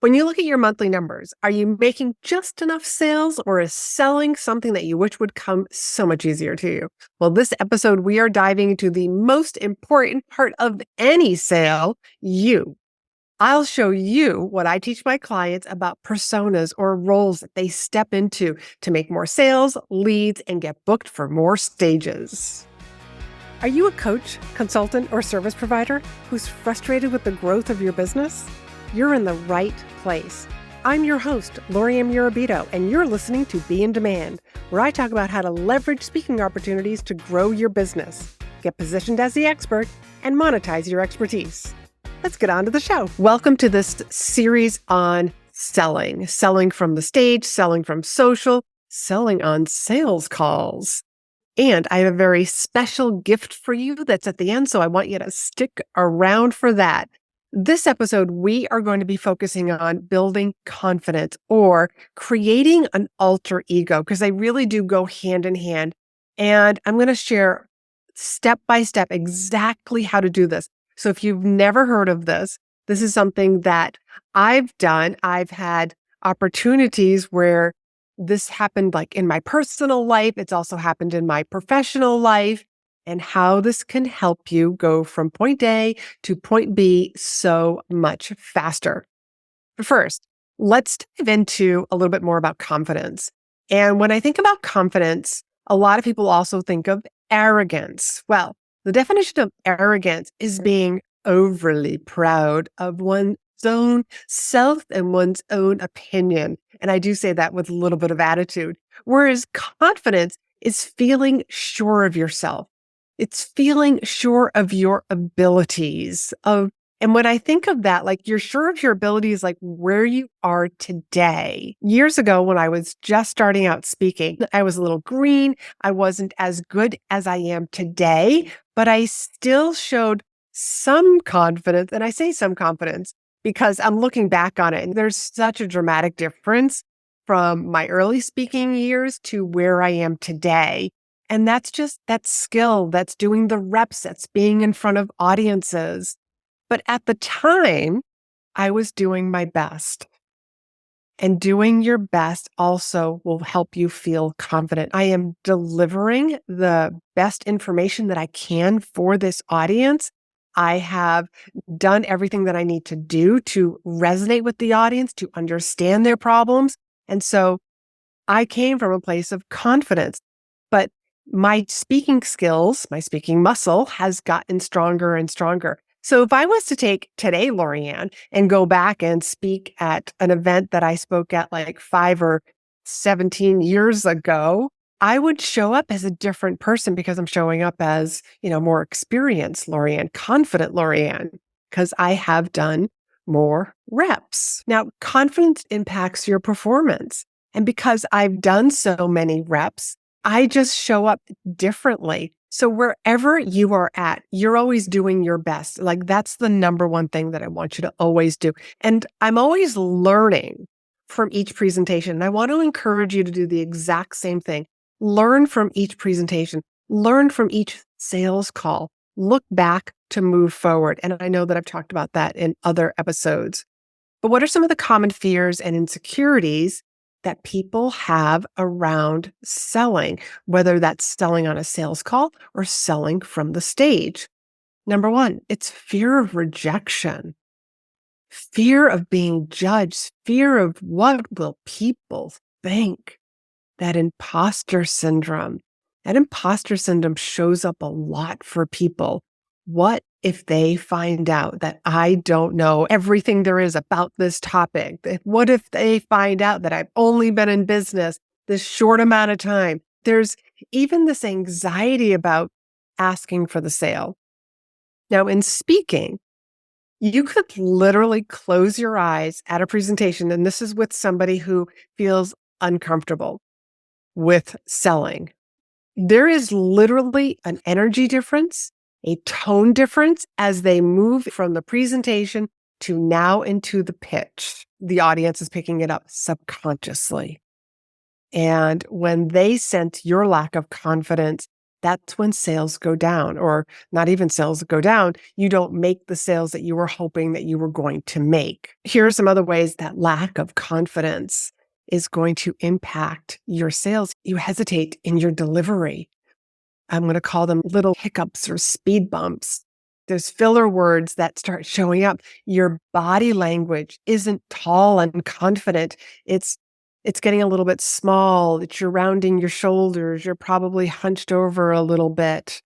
When you look at your monthly numbers, are you making just enough sales or is selling something that you wish would come so much easier to you? Well, this episode, we are diving into the most important part of any sale, you. I'll show you what I teach my clients about personas or roles that they step into to make more sales, leads, and get booked for more stages. Are you a coach, consultant, or service provider who's frustrated with the growth of your business? You're in the right place. I'm your host, Laurie-Ann Murabito, and you're listening to Be in Demand, where I talk about how to leverage speaking opportunities to grow your business, get positioned as the expert, and monetize your expertise. Let's get on to the show. Welcome to this series on selling from the stage, selling from social, selling on sales calls. And I have a very special gift for you that's at the end, so I want you to stick around for that. This episode, we are going to be focusing on building confidence or creating an alter ego, because they really do go hand in hand. And I'm going to share step by step exactly how to do this. So if you've never heard of this, this is something that I've done. I've had opportunities where this happened like in my personal life. It's also happened in my professional life, and how this can help you go from point A to point B so much faster. But first, let's dive into a little bit more about confidence. And when I think about confidence, a lot of people also think of arrogance. Well, the definition of arrogance is being overly proud of one's own self and one's own opinion. And I do say that with a little bit of attitude. Whereas confidence is feeling sure of yourself. It's feeling sure of your abilities. And when I think of that, like you're sure of your abilities, like where you are today. Years ago, when I was just starting out speaking, I was a little green. I wasn't as good as I am today, but I still showed some confidence. And I say some confidence because I'm looking back on it, and there's such a dramatic difference from my early speaking years to where I am today. And that's just that skill, that's doing the reps, that's being in front of audiences. But at the time, I was doing my best. And doing your best also will help you feel confident. I am delivering the best information that I can for this audience. I have done everything that I need to do to resonate with the audience, to understand their problems. And so I came from a place of confidence. But my speaking skills, my speaking muscle has gotten stronger and stronger. So if I was to take today, Laurie-Ann, and go back and speak at an event that I spoke at like 5 or 17 years ago, I would show up as a different person because I'm showing up as, more experienced Laurie-Ann, confident Laurie-Ann, because I have done more reps. Now, confidence impacts your performance. And because I've done so many reps, I just show up differently. So wherever you are at, you're always doing your best. Like that's the number one thing that I want you to always do. And I'm always learning from each presentation. And I want to encourage you to do the exact same thing. Learn from each presentation, learn from each sales call, look back to move forward. And I know that I've talked about that in other episodes. But what are some of the common fears and insecurities that people have around selling, whether that's selling on a sales call or selling from the stage? Number one, it's fear of rejection, fear of being judged, fear of what will people think, that imposter syndrome. That imposter syndrome shows up a lot for people. What if they find out that I don't know everything there is about this topic? What if they find out that I've only been in business this short amount of time? There's even this anxiety about asking for the sale. Now, in speaking, you could literally close your eyes at a presentation, and this is with somebody who feels uncomfortable with selling. There is literally an energy difference, a tone difference as they move from the presentation to now into the pitch. The audience is picking it up subconsciously. And when they sense your lack of confidence, that's when sales go down, or not even sales go down. You don't make the sales that you were hoping that you were going to make. Here are some other ways that lack of confidence is going to impact your sales. You hesitate in your delivery. I'm going to call them little hiccups or speed bumps. There's filler words that start showing up. Your body language isn't tall and confident. It's getting a little bit small. You're rounding your shoulders. You're probably hunched over a little bit,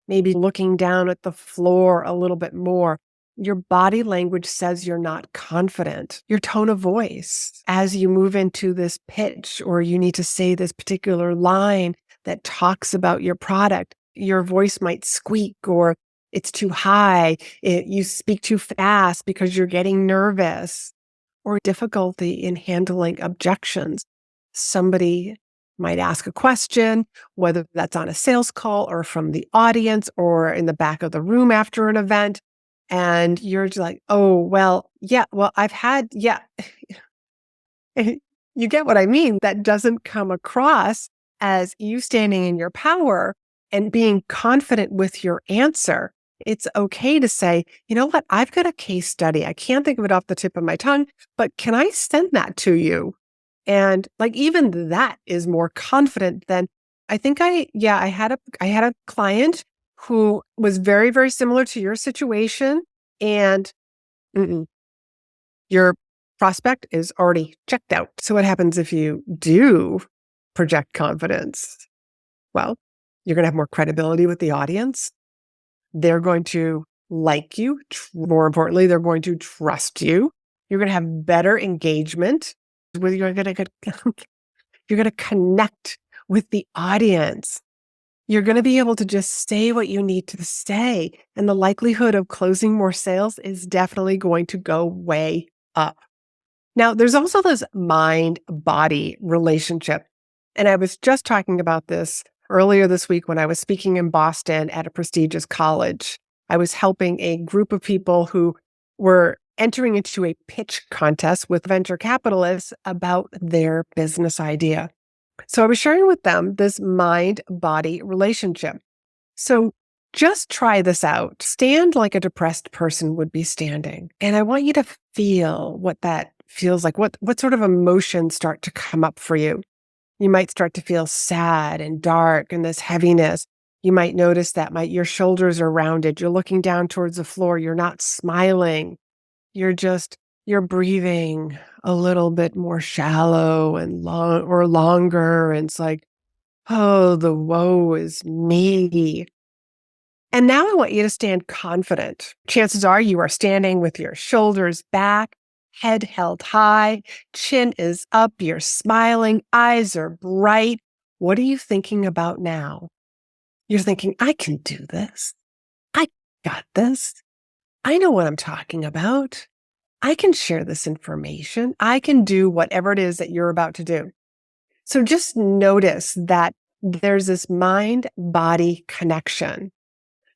maybe looking down at the floor a little bit more. Your body language says you're not confident. Your tone of voice as you move into this pitch, or you need to say this particular line that talks about your product, your voice might squeak, or it's too high. You speak too fast because you're getting nervous, or difficulty in handling objections. Somebody might ask a question, whether that's on a sales call or from the audience or in the back of the room after an event. And you're just like, oh, well, yeah, well, yeah. You get what I mean? That doesn't come across as you standing in your power and being confident with your answer. It's okay to say, you know what? I've got a case study. I can't think of it off the tip of my tongue, but can I send that to you? And like, even that is more confident than I had a client who was very, very similar to your situation, and mm-mm, your prospect is already checked out. So what happens if you do project confidence? Well, you're going to have more credibility with the audience. They're going to like you. More importantly, they're going to trust you. You're going to have better engagement. You're going to connect with the audience. You're going to be able to just say what you need to say. And the likelihood of closing more sales is definitely going to go way up. Now, there's also this mind-body relationship. And I was just talking about this earlier this week when I was speaking in Boston at a prestigious college. I was helping a group of people who were entering into a pitch contest with venture capitalists about their business idea. So I was sharing with them this mind-body relationship. So just try this out. Stand like a depressed person would be standing. And I want you to feel what that feels like. What sort of emotions start to come up for you? You might start to feel sad and dark and this heaviness. You might notice that your shoulders are rounded. You're looking down towards the floor. You're not smiling. You're breathing a little bit more shallow and longer. And it's like, oh, the woe is me. And now I want you to stand confident. Chances are you are standing with your shoulders back, head held high, chin is up, you're smiling, eyes are bright. What are you thinking about now? You're thinking, I can do this. I got this. I know what I'm talking about. I can share this information. I can do whatever it is that you're about to do. So just notice that there's this mind-body connection.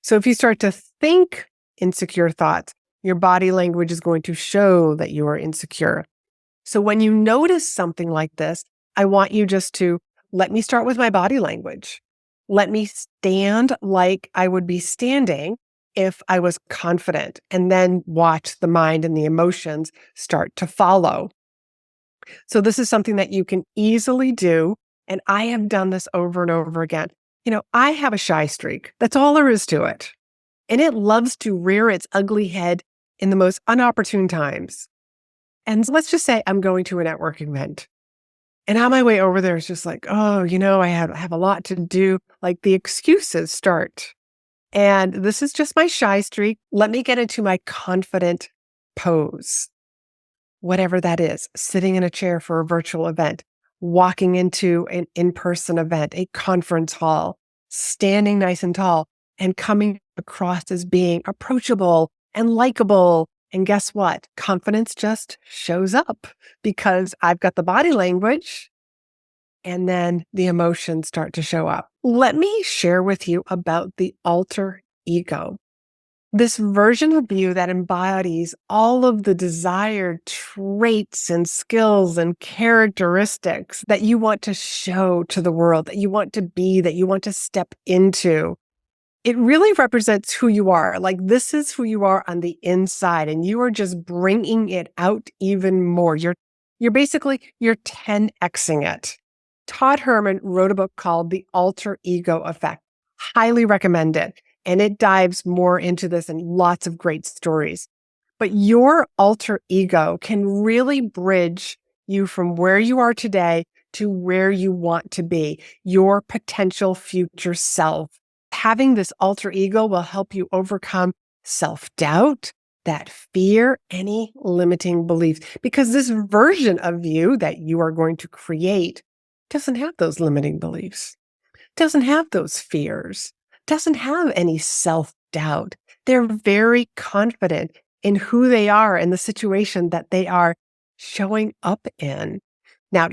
So if you start to think insecure thoughts, your body language is going to show that you are insecure. So when you notice something like this, I want you just to let me start with my body language. Let me stand like I would be standing if I was confident, and then watch the mind and the emotions start to follow. So this is something that you can easily do. And I have done this over and over again. I have a shy streak. That's all there is to it. And it loves to rear its ugly head in the most unopportune times. And let's just say I'm going to a networking event. And on my way over there, it's just like, oh, I have a lot to do. Like the excuses start. And this is just my shy streak. Let me get into my confident pose. Whatever that is, sitting in a chair for a virtual event, walking into an in-person event, a conference hall, standing nice and tall, and coming across as being approachable and likable. And guess what? Confidence just shows up because I've got the body language, and then the emotions start to show up. Let me share with you about the alter ego. This version of you that embodies all of the desired traits and skills and characteristics that you want to show to the world, that you want to be, that you want to step into. It really represents who you are. Like, this is who you are on the inside, and you are just bringing it out even more. You're basically, you're 10xing it. Todd Herman wrote a book called The Alter Ego Effect. Highly recommend it. And it dives more into this and lots of great stories. But your alter ego can really bridge you from where you are today to where you want to be, your potential future self. Having this alter ego will help you overcome self-doubt, that fear, any limiting beliefs, because this version of you that you are going to create doesn't have those limiting beliefs, doesn't have those fears, doesn't have any self-doubt. They're very confident in who they are and the situation that they are showing up in. Now,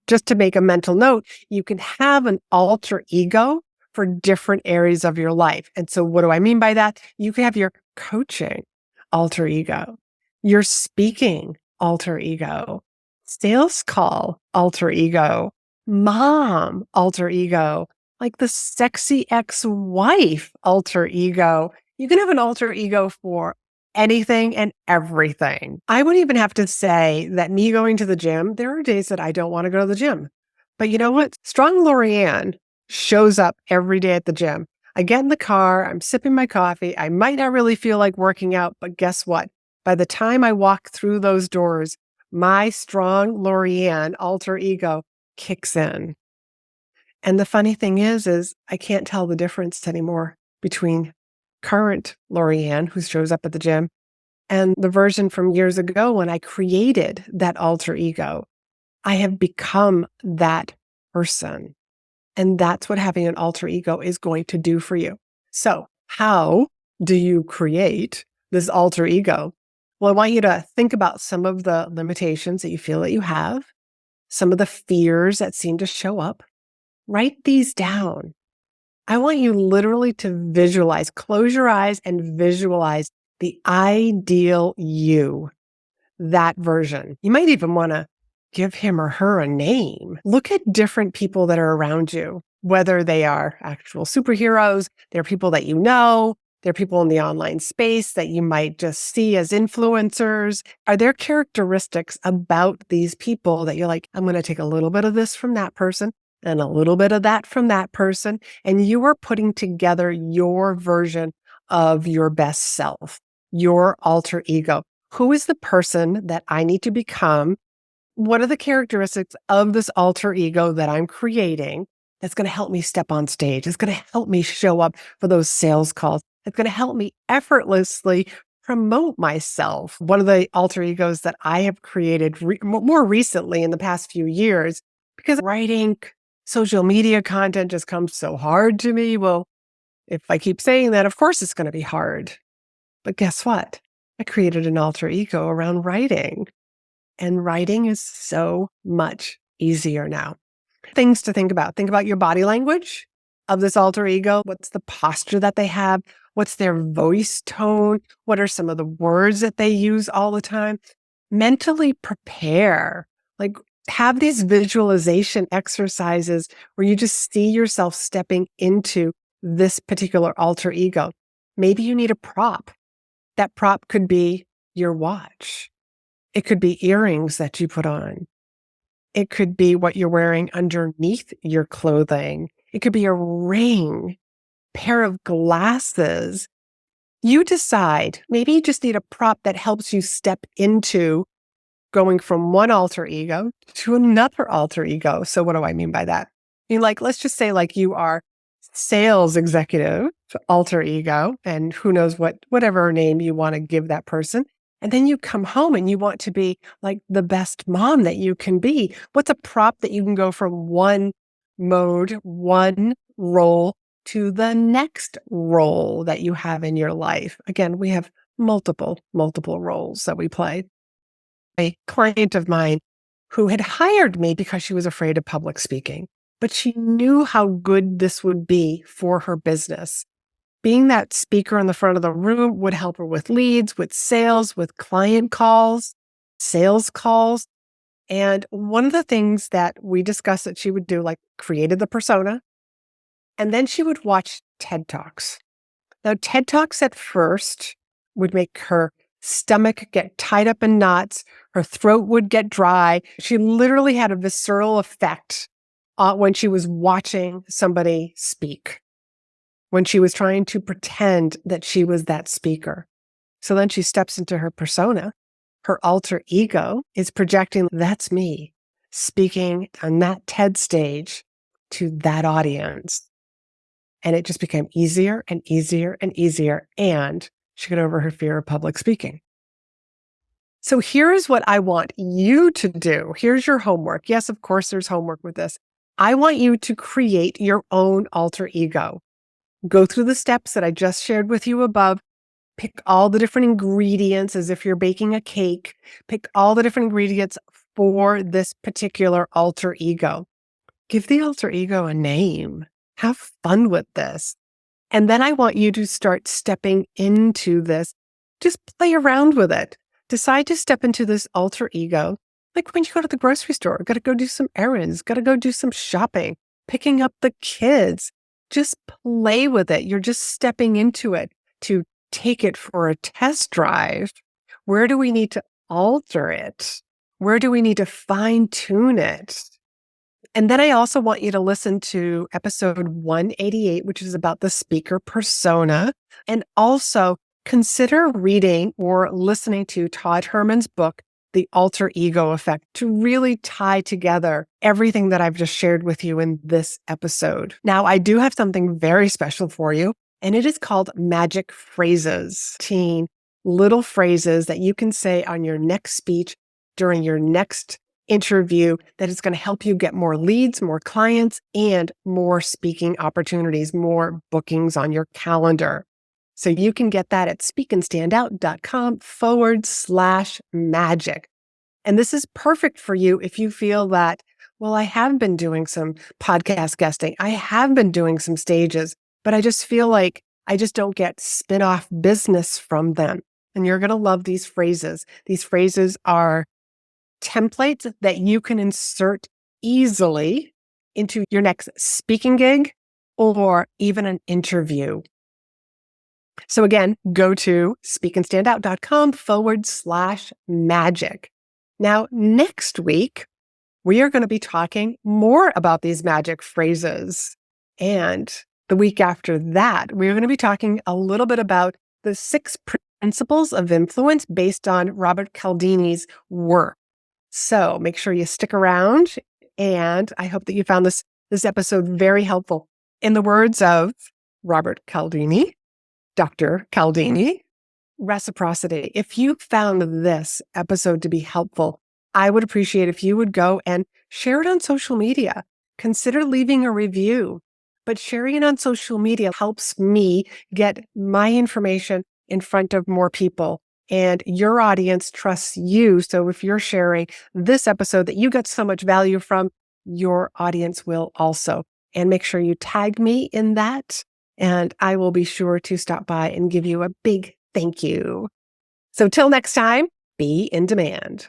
just to make a mental note, you can have an alter ego for different areas of your life. And so what do I mean by that? You can have your coaching alter ego, your speaking alter ego, sales call alter ego, mom alter ego, like the sexy ex-wife alter ego. You can have an alter ego for anything and everything. I would even have to say that me going to the gym, there are days that I don't want to go to the gym. But you know what? Strong Laurie-Ann shows up every day at the gym. I get in the car, I'm sipping my coffee. I might not really feel like working out, but guess what? By the time I walk through those doors, my strong Laurie-Ann alter ego kicks in. And the funny thing is I can't tell the difference anymore between current Laurie-Ann, who shows up at the gym, and the version from years ago when I created that alter ego. I have become that person. And that's what having an alter ego is going to do for you. So how do you create this alter ego? Well, I want you to think about some of the limitations that you feel that you have, some of the fears that seem to show up. Write these down. I want you literally to visualize, close your eyes and visualize the ideal you, that version. You might even want to give him or her a name. Look at different people that are around you, whether they are actual superheroes, they're people that you know, they're people in the online space that you might just see as influencers. Are there characteristics about these people that you're like, I'm going to take a little bit of this from that person and a little bit of that from that person, and you are putting together your version of your best self, your alter ego. Who is the person that I need to become? What are the characteristics of this alter ego that I'm creating that's going to help me step on stage? It's going to help me show up for those sales calls. It's going to help me effortlessly promote myself. One of the alter egos that I have created more recently in the past few years, because writing social media content just comes so hard to me. Well, if I keep saying that, of course it's going to be hard. But guess what? I created an alter ego around writing. And writing is so much easier now. Things to think about. Think about your body language of this alter ego. What's the posture that they have? What's their voice tone? What are some of the words that they use all the time? Mentally prepare. Like, have these visualization exercises where you just see yourself stepping into this particular alter ego. Maybe you need a prop. That prop could be your watch. It could be earrings that you put on. It could be what you're wearing underneath your clothing. It could be a ring, pair of glasses. You decide. Maybe you just need a prop that helps you step into going from one alter ego to another alter ego. So what do I mean by that? I mean, like, let's just say like you are sales executive, alter ego, and who knows whatever name you want to give that person. And then you come home and you want to be like the best mom that you can be. What's a prop that you can go from one mode, one role to the next role that you have in your life? Again, we have multiple roles that we play. A client of mine who had hired me because she was afraid of public speaking, but she knew how good this would be for her business. Being that speaker in the front of the room would help her with leads, with sales, with client calls, sales calls. And one of the things that we discussed that she would do, like created the persona, and then she would watch TED Talks. Now, TED Talks at first would make her stomach get tied up in knots. Her throat would get dry. She literally had a visceral effect when she was watching somebody speak, when she was trying to pretend that she was that speaker. So then she steps into her persona. Her alter ego is projecting, that's me, speaking on that TED stage to that audience. And it just became easier and easier and easier. And she got over her fear of public speaking. So here is what I want you to do. Here's your homework. Yes, of course, there's homework with this. I want you to create your own alter ego. Go through the steps that I just shared with you above. Pick all the different ingredients as if you're baking a cake. Pick all the different ingredients for this particular alter ego. Give the alter ego a name. Have fun with this. And then I want you to start stepping into this. Just play around with it. Decide to step into this alter ego. Like when you go to the grocery store, got to go do some errands, got to go do some shopping, picking up the kids. Just play with it. You're just stepping into it to take it for a test drive. Where do we need to alter it? Where do we need to fine tune it? And then I also want you to listen to episode 188, which is about the speaker persona. And also consider reading or listening to Todd Herman's book, The Alter Ego Effect, to really tie together everything that I've just shared with you in this episode. Now, I do have something very special for you, and it is called Magic Phrases. 18 little phrases that you can say on your next speech, during your next interview, that is going to help you get more leads, more clients, and more speaking opportunities, more bookings on your calendar. So you can get that at speakandstandout.com/magic. And this is perfect for you if you feel that, well, I have been doing some podcast guesting. I have been doing some stages, but I just feel like I just don't get spin-off business from them. And you're going to love these phrases. These phrases are templates that you can insert easily into your next speaking gig or even an interview. So again, go to speakandstandout.com/magic. Now, next week, we are going to be talking more about these magic phrases. And the week after that, we're going to be talking a little bit about the 6 principles of influence based on Robert Cialdini's work. So make sure you stick around. And I hope that you found this episode very helpful. In the words of Robert Cialdini, Dr. Cialdini, reciprocity. If you found this episode to be helpful, I would appreciate if you would go and share it on social media. Consider leaving a review, but sharing it on social media helps me get my information in front of more people. And your audience trusts you. So if you're sharing this episode that you got so much value from, your audience will also. And make sure you tag me in that. And I will be sure to stop by and give you a big thank you. So till next time, be in demand.